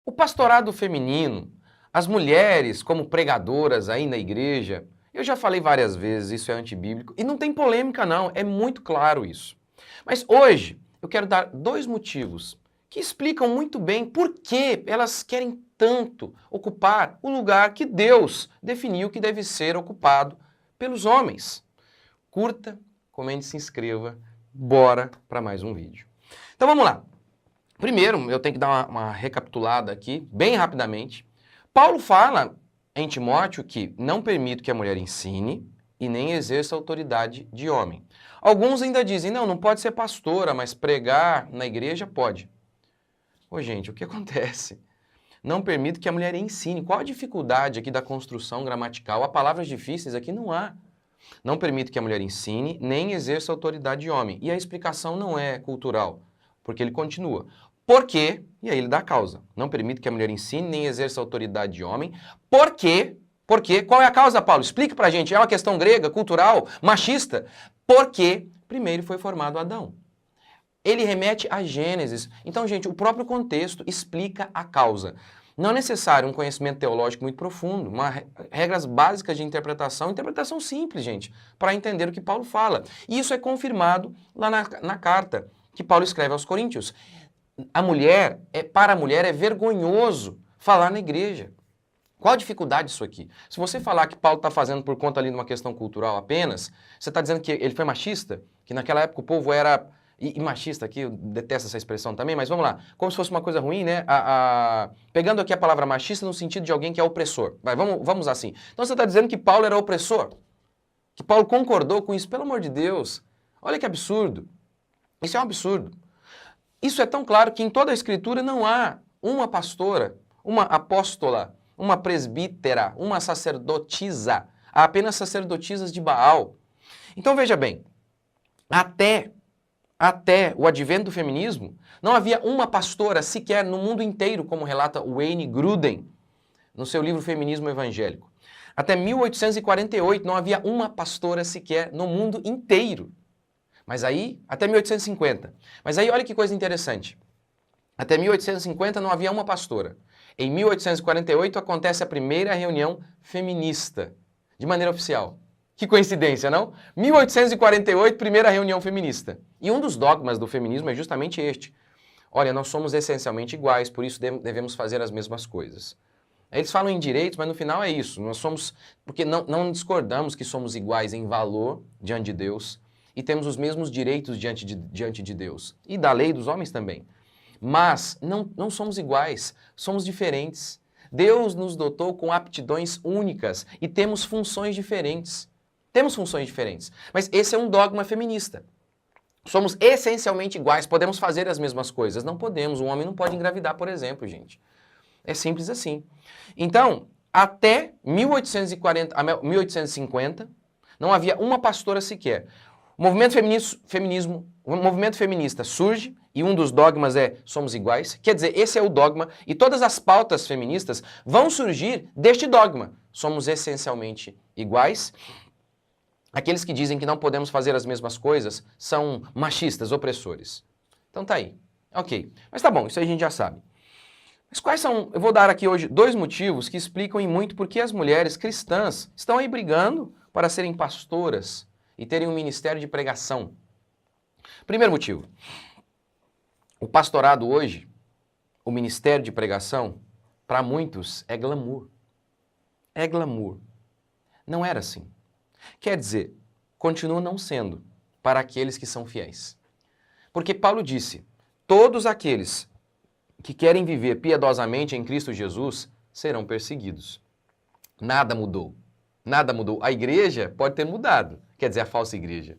O pastorado feminino, as mulheres como pregadoras aí na igreja, eu já falei várias vezes, isso é antibíblico, e não tem polêmica não, é muito claro isso. Mas hoje eu quero dar dois motivos que explicam muito bem por que elas querem tanto ocupar o lugar que Deus definiu que deve ser ocupado pelos homens. Curta, comente, se inscreva, bora para mais um vídeo. Então vamos lá. Primeiro, eu tenho que dar uma recapitulada aqui, bem rapidamente. Paulo fala em Timóteo que não permito que a mulher ensine e nem exerça autoridade de homem. Alguns ainda dizem, não pode ser pastora, mas pregar na igreja pode. Ô gente, o que acontece? Não permito que a mulher ensine. Qual a dificuldade aqui da construção gramatical? Há palavras difíceis aqui? Não há. Não permito que a mulher ensine, nem exerça autoridade de homem. E a explicação não é cultural, porque ele continua. Por quê? E aí ele dá a causa. Não permito que a mulher ensine, nem exerça autoridade de homem. Por quê? Por quê? Qual é a causa, Paulo? Explique pra gente. É uma questão grega, cultural, machista? Porque primeiro foi formado Adão. Ele remete a Gênesis. Então, gente, o próprio contexto explica a causa. Não é necessário um conhecimento teológico muito profundo, regras básicas de interpretação simples, gente, para entender o que Paulo fala. E isso é confirmado lá na carta que Paulo escreve aos Coríntios. Para a mulher é vergonhoso falar na igreja. Qual a dificuldade disso aqui? Se você falar que Paulo está fazendo por conta ali de uma questão cultural apenas, você está dizendo que ele foi machista? Que naquela época o povo era... E machista aqui, eu detesto essa expressão também, mas vamos lá. Como se fosse uma coisa ruim, né? Pegando aqui a palavra machista no sentido de alguém que é opressor. Vamos assim. Então você está dizendo que Paulo era opressor? Que Paulo concordou com isso? Pelo amor de Deus. Olha que absurdo. Isso é um absurdo. Isso é tão claro que em toda a Escritura não há uma pastora, uma apóstola, uma presbítera, uma sacerdotisa. Há apenas sacerdotisas de Baal. Então veja bem, até o advento do feminismo, não havia uma pastora sequer no mundo inteiro, como relata Wayne Grudem no seu livro Feminismo Evangélico. Até 1848 não havia uma pastora sequer no mundo inteiro. Mas aí, até 1850. Mas aí olha que coisa interessante. Até 1850 não havia uma pastora. Em 1848 acontece a primeira reunião feminista, de maneira oficial. Que coincidência, não? 1848, primeira reunião feminista. E um dos dogmas do feminismo é justamente este. Olha, nós somos essencialmente iguais, por isso devemos fazer as mesmas coisas. Eles falam em direitos, mas no final é isso. Nós somos, porque não discordamos que somos iguais em valor diante de Deus e temos os mesmos direitos diante de Deus. E da lei dos homens também. Mas não somos iguais, somos diferentes. Deus nos dotou com aptidões únicas e temos funções diferentes. Temos funções diferentes, mas esse é um dogma feminista. Somos essencialmente iguais, podemos fazer as mesmas coisas. Não podemos, um homem não pode engravidar, por exemplo, gente. É simples assim. Então, até 1850, não havia uma pastora sequer. O movimento feminista surge e um dos dogmas é somos iguais. Quer dizer, esse é o dogma e todas as pautas feministas vão surgir deste dogma. Somos essencialmente iguais. Aqueles que dizem que não podemos fazer as mesmas coisas são machistas, opressores. Então tá aí. Ok. Mas tá bom, isso aí a gente já sabe. Mas quais são... Eu vou dar aqui hoje dois motivos que explicam em muito por que as mulheres cristãs estão aí brigando para serem pastoras e terem um ministério de pregação. Primeiro motivo. O pastorado hoje, o ministério de pregação, para muitos é glamour. É glamour. Não era assim. Quer dizer, continua não sendo para aqueles que são fiéis. Porque Paulo disse, todos aqueles que querem viver piedosamente em Cristo Jesus serão perseguidos. Nada mudou. Nada mudou. A igreja pode ter mudado, quer dizer, a falsa igreja.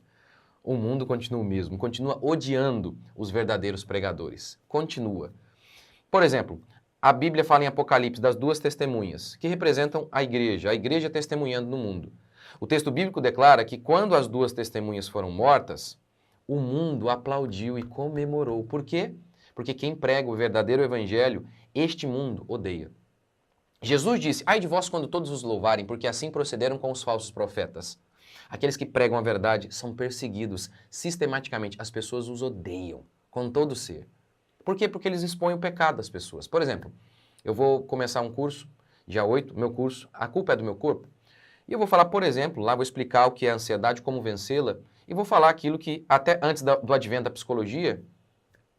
O mundo continua o mesmo, continua odiando os verdadeiros pregadores. Continua. Por exemplo, a Bíblia fala em Apocalipse das duas testemunhas, que representam a igreja testemunhando no mundo. O texto bíblico declara que quando as duas testemunhas foram mortas, o mundo aplaudiu e comemorou. Por quê? Porque quem prega o verdadeiro evangelho, este mundo odeia. Jesus disse, ai de vós quando todos os louvarem, porque assim procederam com os falsos profetas. Aqueles que pregam a verdade são perseguidos sistematicamente. As pessoas os odeiam com todo o ser. Por quê? Porque eles expõem o pecado das pessoas. Por exemplo, Eu vou começar um curso, dia 8, meu curso, A Culpa é do Meu Corpo. E eu vou falar, por exemplo, lá vou explicar o que é a ansiedade, como vencê-la, e vou falar aquilo que até antes do advento da psicologia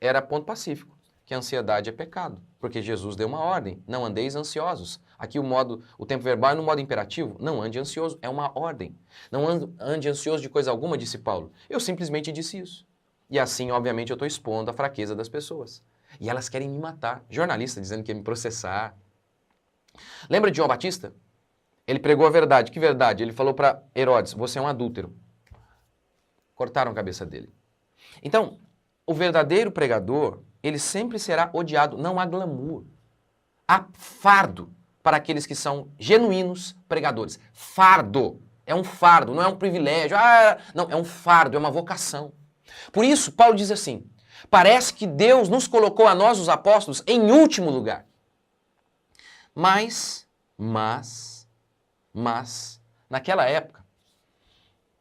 era ponto pacífico, que a ansiedade é pecado, porque Jesus deu uma ordem, não andeis ansiosos. Aqui o tempo verbal é no modo imperativo, não ande ansioso, é uma ordem. Não ande ansioso de coisa alguma, disse Paulo. Eu simplesmente disse isso. E assim, obviamente, eu estou expondo a fraqueza das pessoas. E elas querem me matar. Jornalista dizendo que ia me processar. Lembra de João Batista? Ele pregou a verdade. Que verdade? Ele falou para Herodes, você é um adúltero. Cortaram a cabeça dele. Então, o verdadeiro pregador, ele sempre será odiado. Não há glamour. Há fardo para aqueles que são genuínos pregadores. Fardo. É um fardo, não é um privilégio. Não, é um fardo, é uma vocação. Por isso, Paulo diz assim, parece que Deus nos colocou a nós, os apóstolos, em último lugar. Mas, naquela época,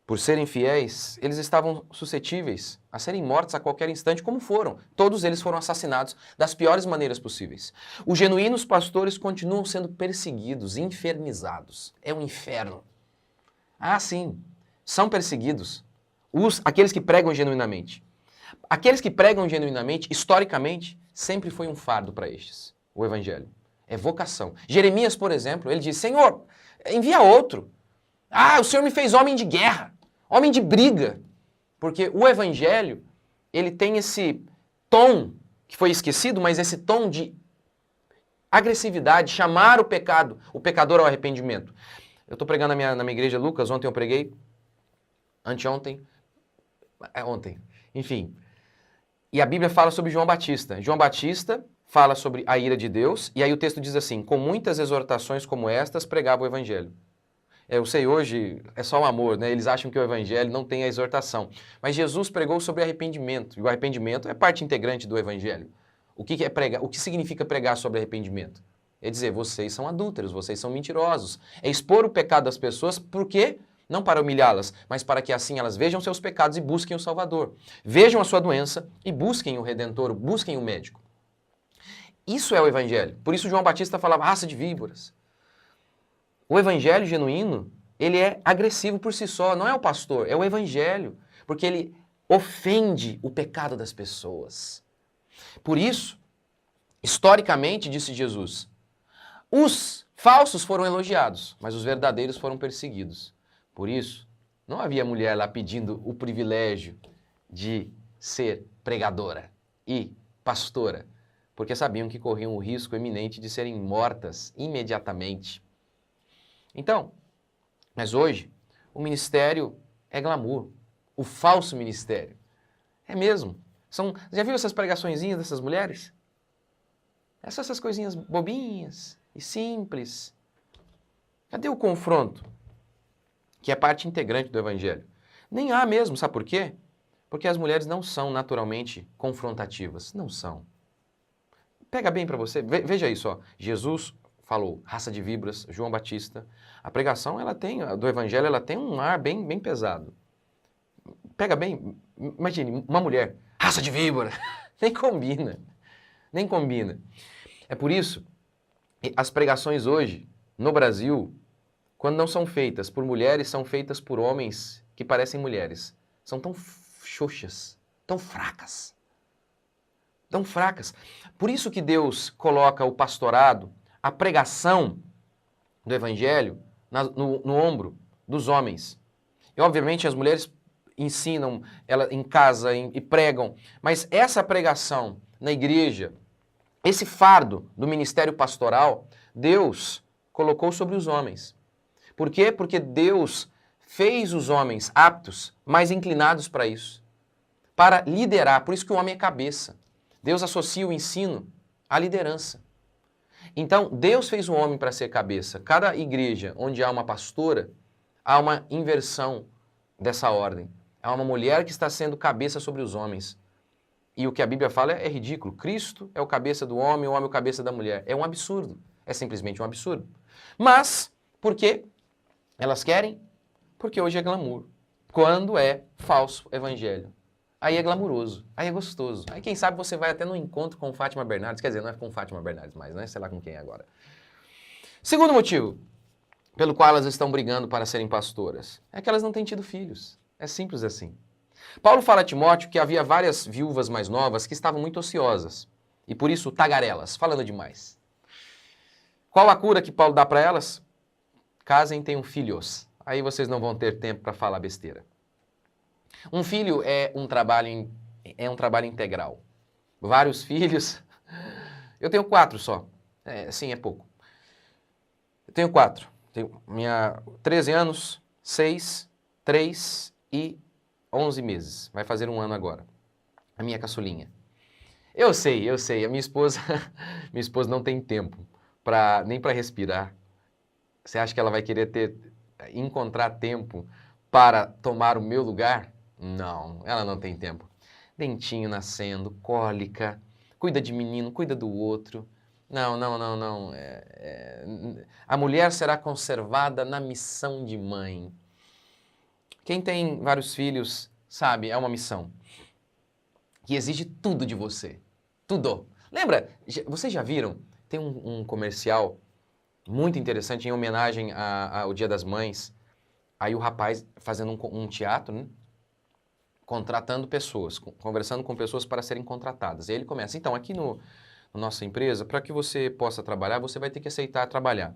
por serem fiéis, eles estavam suscetíveis a serem mortos a qualquer instante, como foram. Todos eles foram assassinados das piores maneiras possíveis. Os genuínos pastores continuam sendo perseguidos, infernizados. É um inferno. Ah, sim, são perseguidos aqueles que pregam genuinamente. Aqueles que pregam genuinamente, historicamente, sempre foi um fardo para estes, o evangelho. É vocação. Jeremias, por exemplo, ele diz, Senhor, envia outro. O Senhor me fez homem de guerra, homem de briga. Porque o evangelho, ele tem esse tom, que foi esquecido, mas esse tom de agressividade, chamar o pecador ao arrependimento. Eu estou pregando na minha igreja, Lucas, ontem eu preguei, anteontem, ontem, enfim. E a Bíblia fala sobre João Batista. João Batista fala sobre a ira de Deus, e aí o texto diz assim, com muitas exortações como estas, pregava o evangelho. Eu sei, hoje é só o amor, né? Eles acham que o evangelho não tem a exortação. Mas Jesus pregou sobre arrependimento, e o arrependimento é parte integrante do evangelho. O que é pregar? O que significa pregar sobre arrependimento? É dizer, vocês são adúlteros, vocês são mentirosos. É expor o pecado das pessoas, por quê? Não para humilhá-las, mas para que assim elas vejam seus pecados e busquem o Salvador. Vejam a sua doença e busquem o Redentor, busquem o médico. Isso é o evangelho. Por isso João Batista falava, raça de víboras. O evangelho genuíno, ele é agressivo por si só, não é o pastor, é o evangelho, porque ele ofende o pecado das pessoas. Por isso, historicamente, disse Jesus, os falsos foram elogiados, mas os verdadeiros foram perseguidos. Por isso, não havia mulher lá pedindo o privilégio de ser pregadora e pastora, porque sabiam que corriam o risco eminente de serem mortas imediatamente. Então, mas hoje, o ministério é glamour, o falso ministério. É mesmo. Já viu essas pregaçõezinhas dessas mulheres? Essas coisinhas bobinhas e simples. Cadê o confronto? Que é parte integrante do evangelho. Nem há mesmo, sabe por quê? Porque as mulheres não são naturalmente confrontativas. Não são. Pega bem para você, veja isso, ó. Jesus falou, raça de víboras, João Batista. A pregação do evangelho, ela tem um ar bem pesado. Pega bem, imagine, uma mulher, raça de víbora, nem combina, nem combina. É por isso, as pregações hoje, no Brasil, quando não são feitas por mulheres, são feitas por homens que parecem mulheres. São tão xoxas, tão fracas. Tão fracas. Por isso que Deus coloca o pastorado, a pregação do evangelho no ombro dos homens. E obviamente as mulheres ensinam em casa e pregam, mas essa pregação na igreja, esse fardo do ministério pastoral, Deus colocou sobre os homens. Por quê? Porque Deus fez os homens aptos, mais inclinados para isso, para liderar. Por isso que o homem é cabeça. Deus associa o ensino à liderança. Então, Deus fez o homem para ser cabeça. Cada igreja onde há uma pastora, há uma inversão dessa ordem. Há uma mulher que está sendo cabeça sobre os homens. E o que a Bíblia fala é ridículo. Cristo é o cabeça do homem, o homem é o cabeça da mulher. É um absurdo. É simplesmente um absurdo. Mas, por quê? Elas querem? Porque hoje é glamour. Quando é falso evangelho. Aí é glamuroso, aí é gostoso. Aí quem sabe você vai até no encontro com Fátima Bernardes, quer dizer, não é com Fátima Bernardes mais, né? Sei lá com quem é agora. Segundo motivo pelo qual elas estão brigando para serem pastoras, é que elas não têm tido filhos. É simples assim. Paulo fala a Timóteo que havia várias viúvas mais novas que estavam muito ociosas e por isso tagarelas, falando demais. Qual a cura que Paulo dá para elas? Casem e tenham filhos. Aí vocês não vão ter tempo para falar besteira. Um filho é um trabalho integral. Vários filhos. Eu tenho 4 só. Sim, é pouco. Eu tenho 4. Tenho 13 anos, 6, 3 e 11 meses. Vai fazer 1 ano agora. A minha caçulinha. Eu sei. A minha esposa não tem tempo nem para respirar. Você acha que ela vai querer encontrar tempo para tomar o meu lugar? Não, ela não tem tempo. Dentinho nascendo, cólica, cuida de menino, cuida do outro. Não. A mulher será conservada na missão de mãe. Quem tem vários filhos sabe, é uma missão que exige tudo de você. Tudo. Lembra? Vocês já viram? Tem um comercial muito interessante em homenagem ao Dia das Mães. Aí o rapaz fazendo um teatro, né? Contratando pessoas, conversando com pessoas para serem contratadas. E aí ele começa, então, aqui na nossa empresa, para que você possa trabalhar, você vai ter que aceitar trabalhar.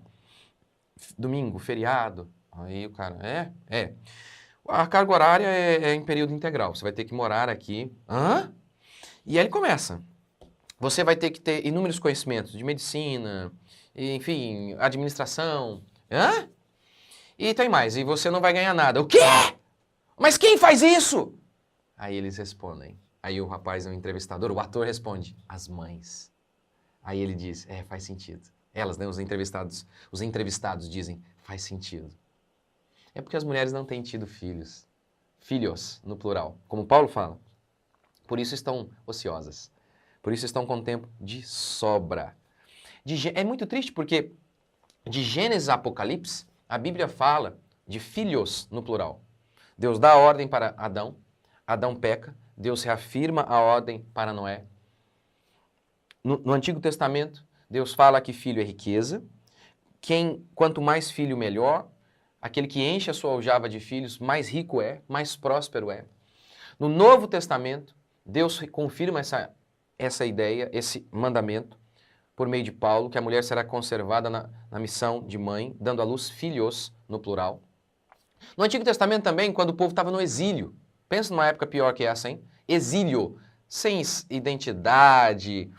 Domingo, feriado. Aí o cara, A carga horária é em período integral, você vai ter que morar aqui. Hã? E aí ele começa. Você vai ter que ter inúmeros conhecimentos de medicina, enfim, administração. Hã? E tem mais, e você não vai ganhar nada. O quê? Mas quem faz isso? Aí eles respondem. Aí o rapaz, o entrevistador, o ator responde, as mães. Aí ele diz, faz sentido. Elas, né, os entrevistados dizem, faz sentido. É porque as mulheres não têm tido filhos. Filhos, no plural, como Paulo fala. Por isso estão ociosas. Por isso estão com tempo de sobra. É muito triste porque de Gênesis a Apocalipse, a Bíblia fala de filhos no plural. Deus dá a ordem para Adão, Adão peca, Deus reafirma a ordem para Noé. No Antigo Testamento, Deus fala que filho é riqueza, quanto mais filho, melhor. Aquele que enche a sua aljava de filhos, mais rico é, mais próspero é. No Novo Testamento, Deus confirma essa ideia, esse mandamento, por meio de Paulo, que a mulher será conservada na missão de mãe, dando à luz filhos, no plural. No Antigo Testamento também, quando o povo estava no exílio, pensa numa época pior que essa, hein? Exílio, sem identidade,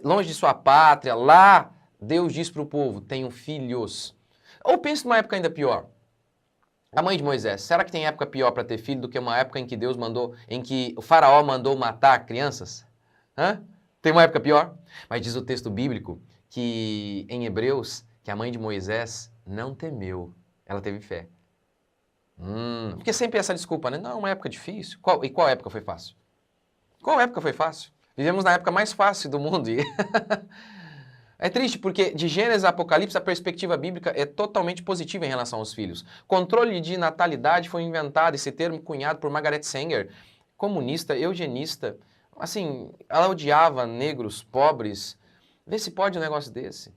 longe de sua pátria, lá Deus diz para o povo, tenham filhos. Ou pensa numa época ainda pior. A mãe de Moisés, será que tem época pior para ter filho do que uma época em que o faraó mandou matar crianças? Hã? Tem uma época pior? Mas diz o texto bíblico que em Hebreus, que a mãe de Moisés não temeu, ela teve fé. Porque sempre essa desculpa, né? Não, uma época difícil. E qual época foi fácil? Qual época foi fácil? Vivemos na época mais fácil do mundo. É triste porque de Gênesis a Apocalipse a perspectiva bíblica é totalmente positiva em relação aos filhos. Controle de natalidade foi inventado, esse termo cunhado por Margaret Sanger, comunista, eugenista. Assim, ela odiava negros, pobres. Vê se pode um negócio desse.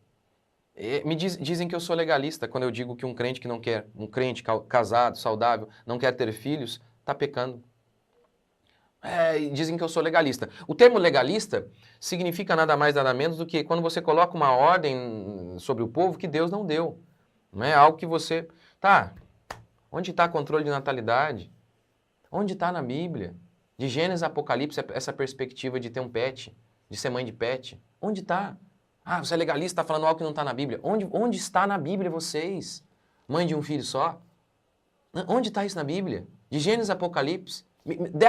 Dizem que eu sou legalista quando eu digo que um crente casado, saudável, não quer ter filhos, está pecando. Dizem que eu sou legalista. O termo legalista significa nada mais, nada menos do que quando você coloca uma ordem sobre o povo que Deus não deu. Não é algo que você... Tá, onde está controle de natalidade? Onde está na Bíblia? De Gênesis a Apocalipse, essa perspectiva de ter um pet, de ser mãe de pet. Onde está? Você é legalista, está falando algo que não está na Bíblia. Onde está na Bíblia vocês? Mãe de um filho só? Onde está isso na Bíblia? De Gênesis a Apocalipse.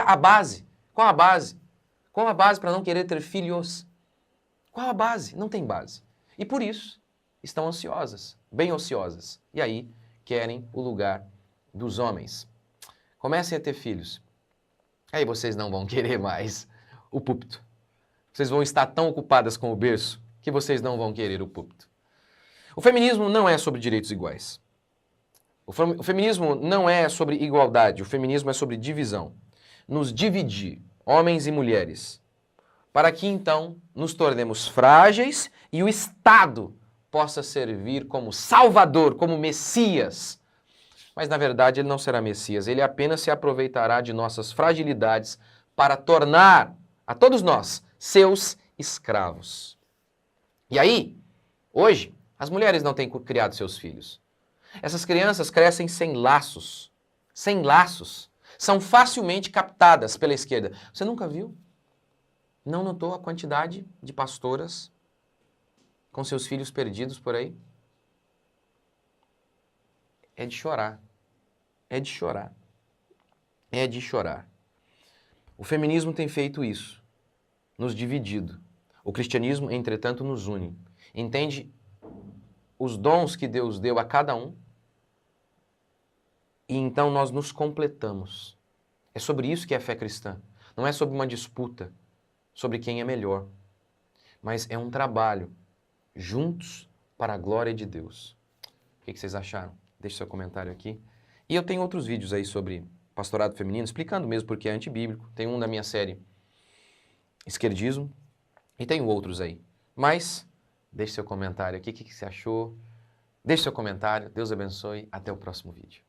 A base. Qual a base? Qual a base para não querer ter filhos? Qual a base? Não tem base. E por isso estão ansiosas, bem ociosas. E aí querem o lugar dos homens. Comecem a ter filhos. Aí vocês não vão querer mais o púlpito. Vocês vão estar tão ocupadas com o berço que vocês não vão querer o púlpito. O feminismo não é sobre direitos iguais. O feminismo não é sobre igualdade, o feminismo é sobre divisão. nos dividir, homens e mulheres, para que então nos tornemos frágeis e o Estado possa servir como Salvador, como Messias. Mas na verdade ele não será Messias, ele apenas se aproveitará de nossas fragilidades para tornar a todos nós seus escravos. E aí, hoje, as mulheres não têm criado seus filhos. Essas crianças crescem sem laços, são facilmente captadas pela esquerda. Você nunca viu? Não notou a quantidade de pastoras com seus filhos perdidos por aí? É de chorar. É de chorar. É de chorar. O feminismo tem feito isso, nos dividido. O cristianismo, entretanto, nos une. Entende os dons que Deus deu a cada um e então nós nos completamos. É sobre isso que é a fé cristã. Não é sobre uma disputa, sobre quem é melhor, mas é um trabalho juntos para a glória de Deus. O que vocês acharam? Deixe seu comentário aqui. E eu tenho outros vídeos aí sobre pastorado feminino, explicando mesmo porque é antibíblico. Tem um da minha série Esquerdismo e tenho outros aí. Mas deixe seu comentário aqui, o que você achou? Deixe seu comentário, Deus abençoe, até o próximo vídeo.